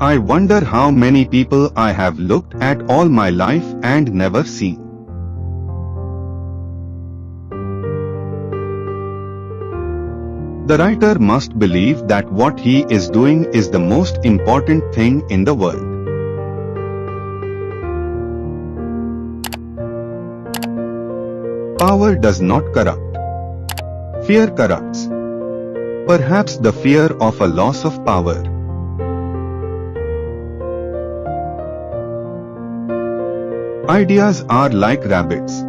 I wonder how many people I have looked at all my life and never seen. The writer must believe that what he is doing is the most important thing in the world. Power does not corrupt. Fear corrupts. Perhaps the fear of a loss of power. Ideas are like rabbits.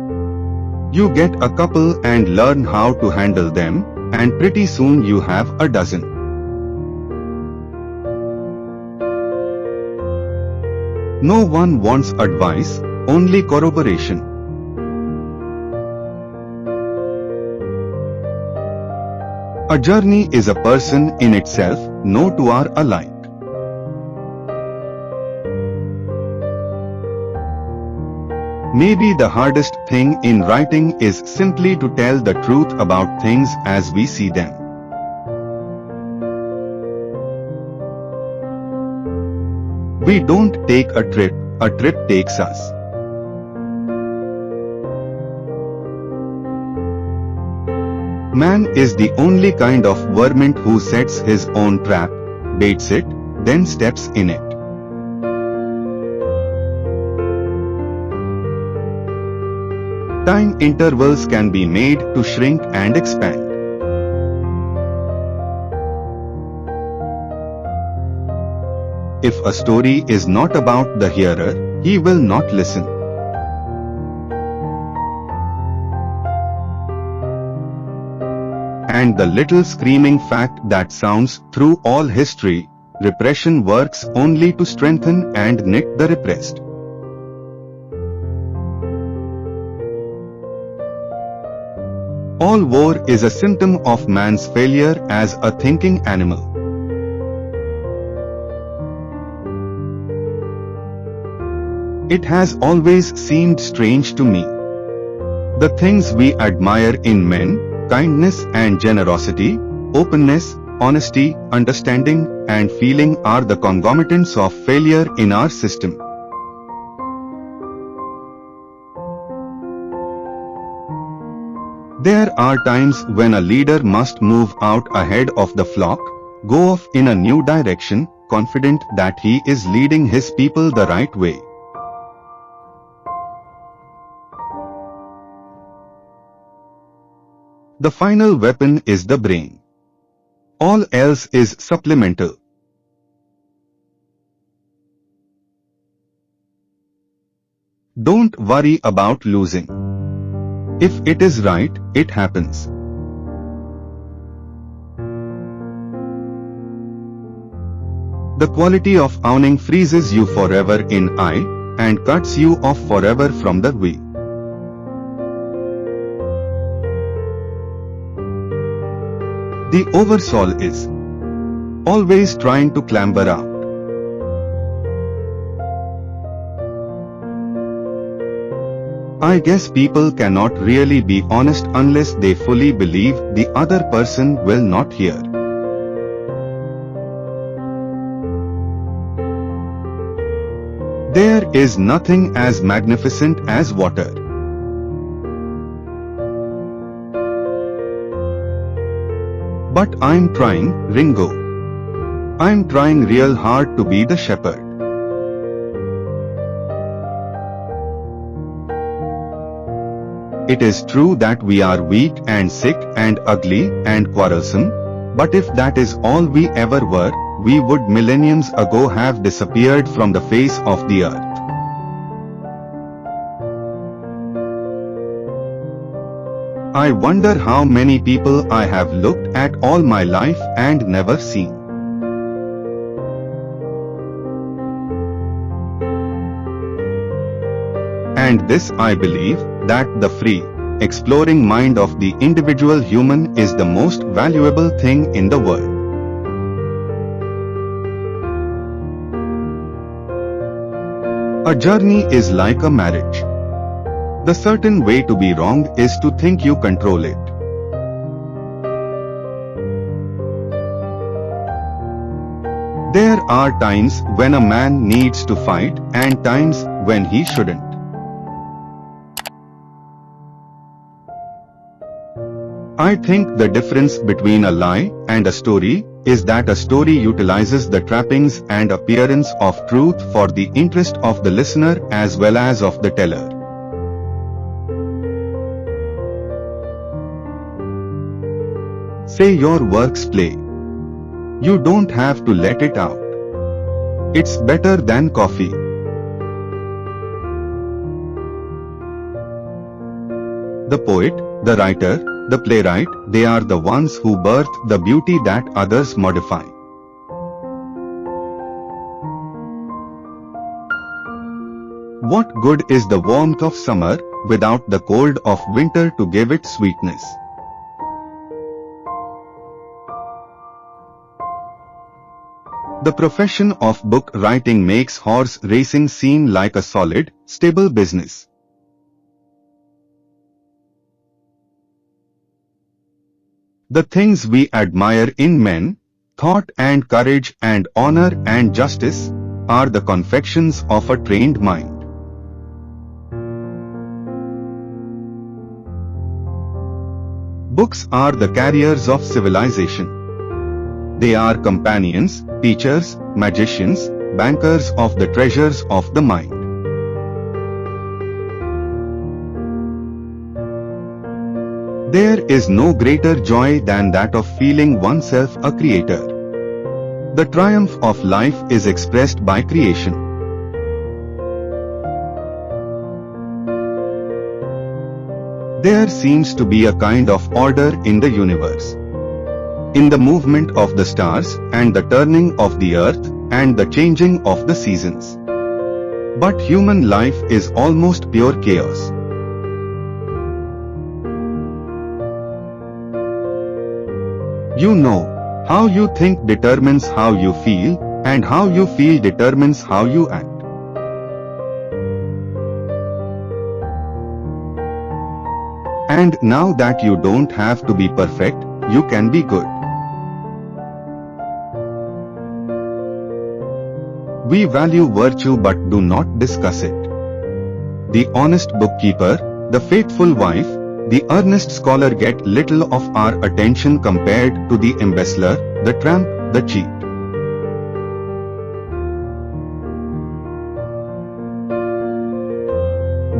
You get a couple and learn how to handle them, and pretty soon you have a dozen. No one wants advice, only corroboration. A journey is a person in itself, no two are alike. Maybe the hardest thing in writing is simply to tell the truth about things as we see them. We don't take a trip takes us. Man is the only kind of vermin who sets his own trap, baits it, then steps in it. Time intervals can be made to shrink and expand. If a story is not about the hearer, he will not listen. And the little screaming fact that sounds through all history, repression works only to strengthen and knit the repressed. All war is a symptom of man's failure as a thinking animal. It has always seemed strange to me. The things we admire in men, kindness and generosity, openness, honesty, understanding, and feeling are the concomitants of failure in our system. There are times when a leader must move out ahead of the flock, go off in a new direction, confident that he is leading his people the right way. The final weapon is the brain. All else is supplemental. Don't worry about losing. If it is right, it happens. The quality of owning freezes you forever in I, and cuts you off forever from the we. The oversoul is always trying to clamber out. I guess people cannot really be honest unless they fully believe the other person will not hear. There is nothing as magnificent as water. But I'm trying, Ringo. I'm trying real hard to be the shepherd. It is true that we are weak and sick and ugly and quarrelsome, but if that is all we ever were, we would millenniums ago have disappeared from the face of the earth. I wonder how many people I have looked at all my life and never seen. And this I believe, that the free, exploring mind of the individual human is the most valuable thing in the world. A journey is like a marriage. The certain way to be wrong is to think you control it. There are times when a man needs to fight and times when he shouldn't. I think the difference between a lie and a story is that a story utilizes the trappings and appearance of truth for the interest of the listener as well as of the teller. Say your work's play. You don't have to let it out. It's better than coffee. The poet, the writer, the playwright, they are the ones who birth the beauty that others modify. What good is the warmth of summer without the cold of winter to give it sweetness? The profession of book writing makes horse racing seem like a solid, stable business. The things we admire in men, thought and courage and honor and justice, are the confections of a trained mind. Books are the carriers of civilization. They are companions, teachers, magicians, bankers of the treasures of the mind. There is no greater joy than that of feeling oneself a creator. The triumph of life is expressed by creation. There seems to be a kind of order in the universe. In the movement of the stars and the turning of the earth and the changing of the seasons. But human life is almost pure chaos. You know, how you think determines how you feel, and how you feel determines how you act. And now that you don't have to be perfect, you can be good. We value virtue but do not discuss it. The honest bookkeeper, the faithful wife, the earnest scholar get little of our attention compared to the embezzler, the tramp, the cheat.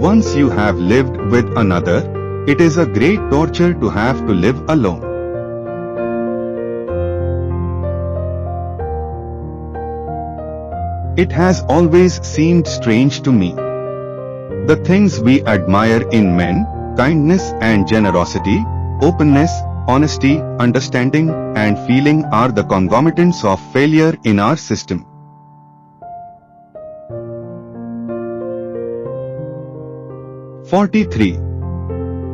Once you have lived with another, it is a great torture to have to live alone. It has always seemed strange to me. The things we admire in men, kindness and generosity, openness, honesty, understanding, and feeling are the concomitants of failure in our system. '43.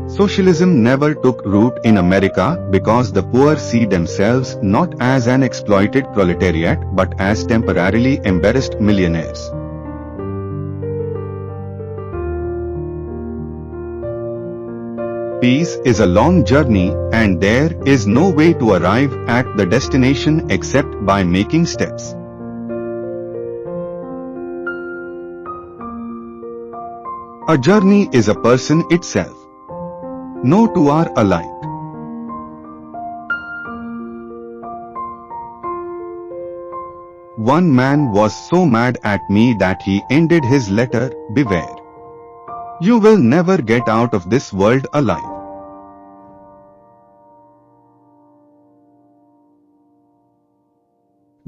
Socialism never took root in America because the poor see themselves not as an exploited proletariat but as temporarily embarrassed millionaires. Peace is a long journey, and there is no way to arrive at the destination except by making steps. A journey is a person itself. No two are alike. One man was so mad at me that he ended his letter, "Beware. You will never get out of this world alive."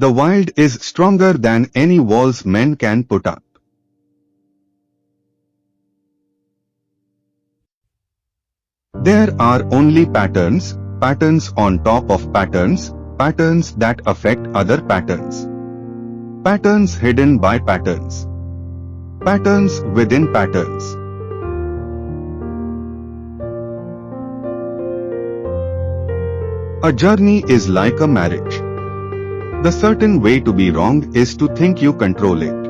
The wild is stronger than any walls men can put up. There are only patterns, patterns on top of patterns, patterns that affect other patterns. Patterns hidden by patterns. Patterns within patterns. A journey is like a marriage. The certain way to be wrong is to think you control it.